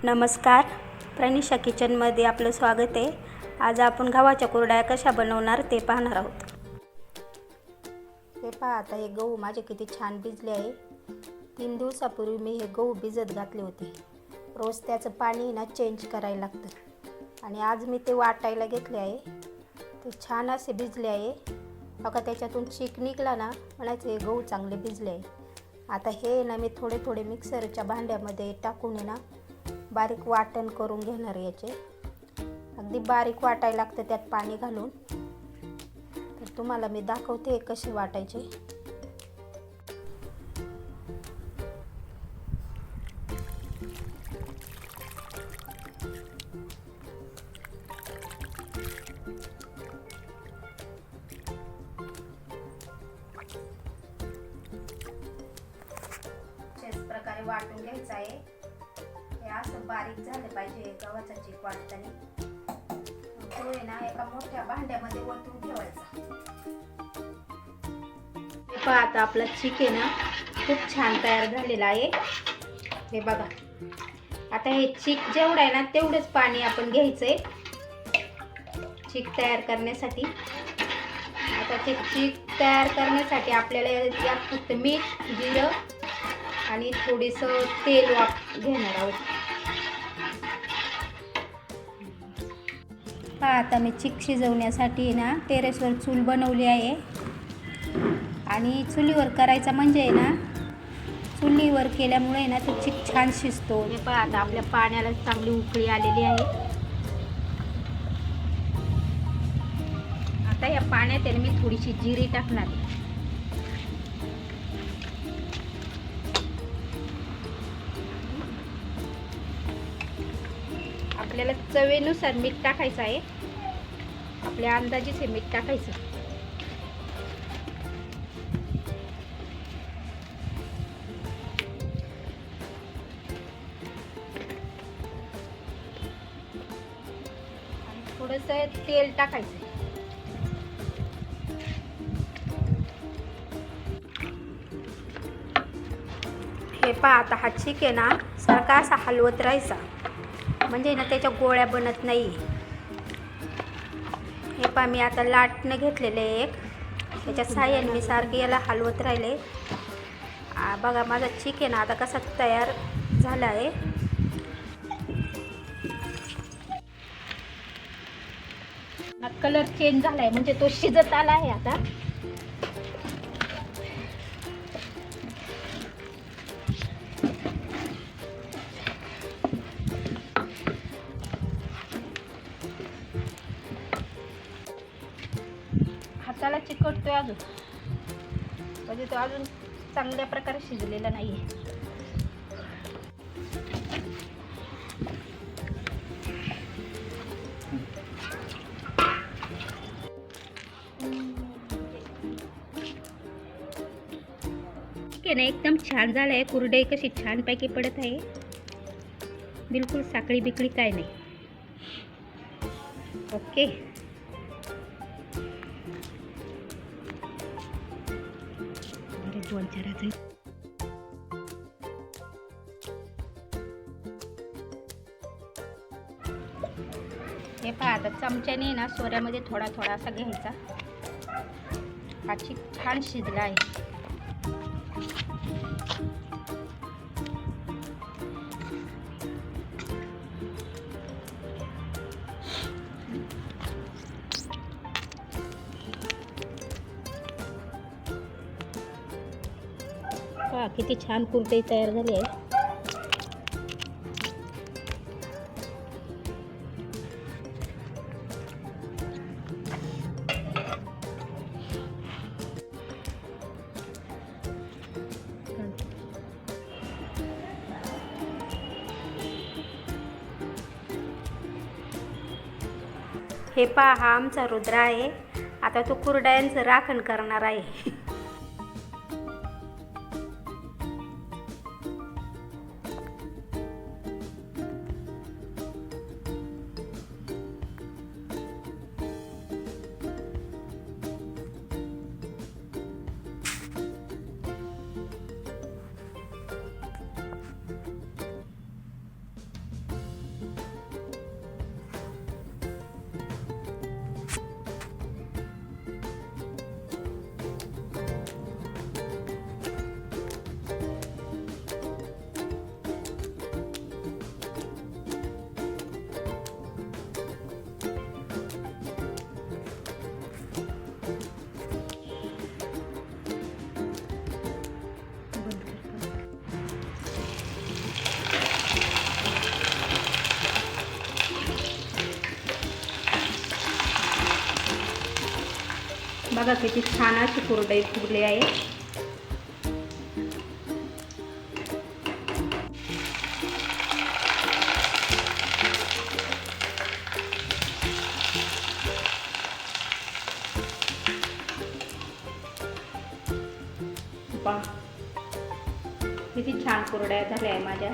नमस्कार, प्रनिशा किचनमध्ये आपलं स्वागत आहे। आज आपण गव्हाच्या कुरडया कशा बनवणार ते पाहणार आहोत। हे पहा, आता हे गहू माझे किती छान भिजले आहे। 3 दिवसापूर्वी मी हे गहू भिजत घातले होते। रोज त्याचं पाणी ना चेंज करायला लागतं आणि आज मी ते वाटायला घेतले आहे। ते छान असे भिजले आहे बघा, त्याच्यातून चीक निघला ना, म्हणायचं हे गहू चांगले भिजले आहे। आता हे ना मी थोडे थोडे मिक्सरच्या भांड्यामध्ये टाकून ना बारीक वाटण करून घेणार। याचे अगदी बारीक वाटायला लागतं त्यात पाणी घालून। तर तुम्हाला मी दाखवते कसे वाटायचे। अशाच प्रकारे वाटून घ्यायचं आहे। हे असं बारीक झालं पाहिजे गव्हाचा चीक वाटताना। तो आहे ना एका मोठ्या भांड्यामध्ये ओतून ठेवायचा। हे पहा, आता आपला चीक आहे ना खूप छान तयार झालेला आहे। हे बघा, आता हे चीक जेवढं आहे ना तेवढंच पाणी आपण घ्यायचंय चीक तयार करण्यासाठी। आता ते चीक तयार करण्यासाठी आपल्याला यात फक्त मीठ, जिरं आणि थोडीसं तेल घेणार आहोत। पहा, आता मी चीक शिजवण्यासाठी ना टेरेसवर चूल बनवली आहे आणि चुलीवर करायचा म्हणजे ना चुलीवर केल्यामुळे ना तो चीक छान शिजतो। हे पहा, आता आपल्या पाण्याला चांगली उकळी आलेली आहे। आता या पाण्यात मी थोडीशी जिरी टाकणार। आपल्याला चवीनुसार मीठ टाकायचं आहे, आपल्या अंदाजीच हे मीठ टाकायचं। आणि थोडंसं तेल टाकायचं। हे पहा, आता हा चीक आहे ना सारखा असा हलवत राहायचा म्हणजे ना त्याच्या गोळ्या बनत नाही। हे पहा, मी आता लाटणं घेतलेले एक, त्याच्या साहाय्याने मी सारखे याला हलवत राहिले। बघा, माझा चीक आहे ना आता कसा तयार झाला आहे। कलर चेंज झालाय म्हणजे तो शिजत आला आहे। आता हाताला चिकटतोय अजून, म्हणजे तो अजून चांगल्या प्रकारे शिजलेला नाहीये। ठीक आहे ना, एकदम छान झालाय। कुरडई कशी छान पैकी पडत आहे, बिलकुल साखळी बिकळी काय नाही। ओके, हे पहा, आता चमच्याने ना सोऱ्यामध्ये थोडा थोडा असा घ्यायचा। हा चीक छान शिजला आहे। पहा, किती छान कुरडई तयार झाली आहे। हे पहा, हा आमचा रुद्र आहे। आता तो कुरडयांचं राखण करणार आहे। बघा किती छान अशी कुरडई फुगली आहे. किती छान कुरड्या झाल्या आहे माझ्या.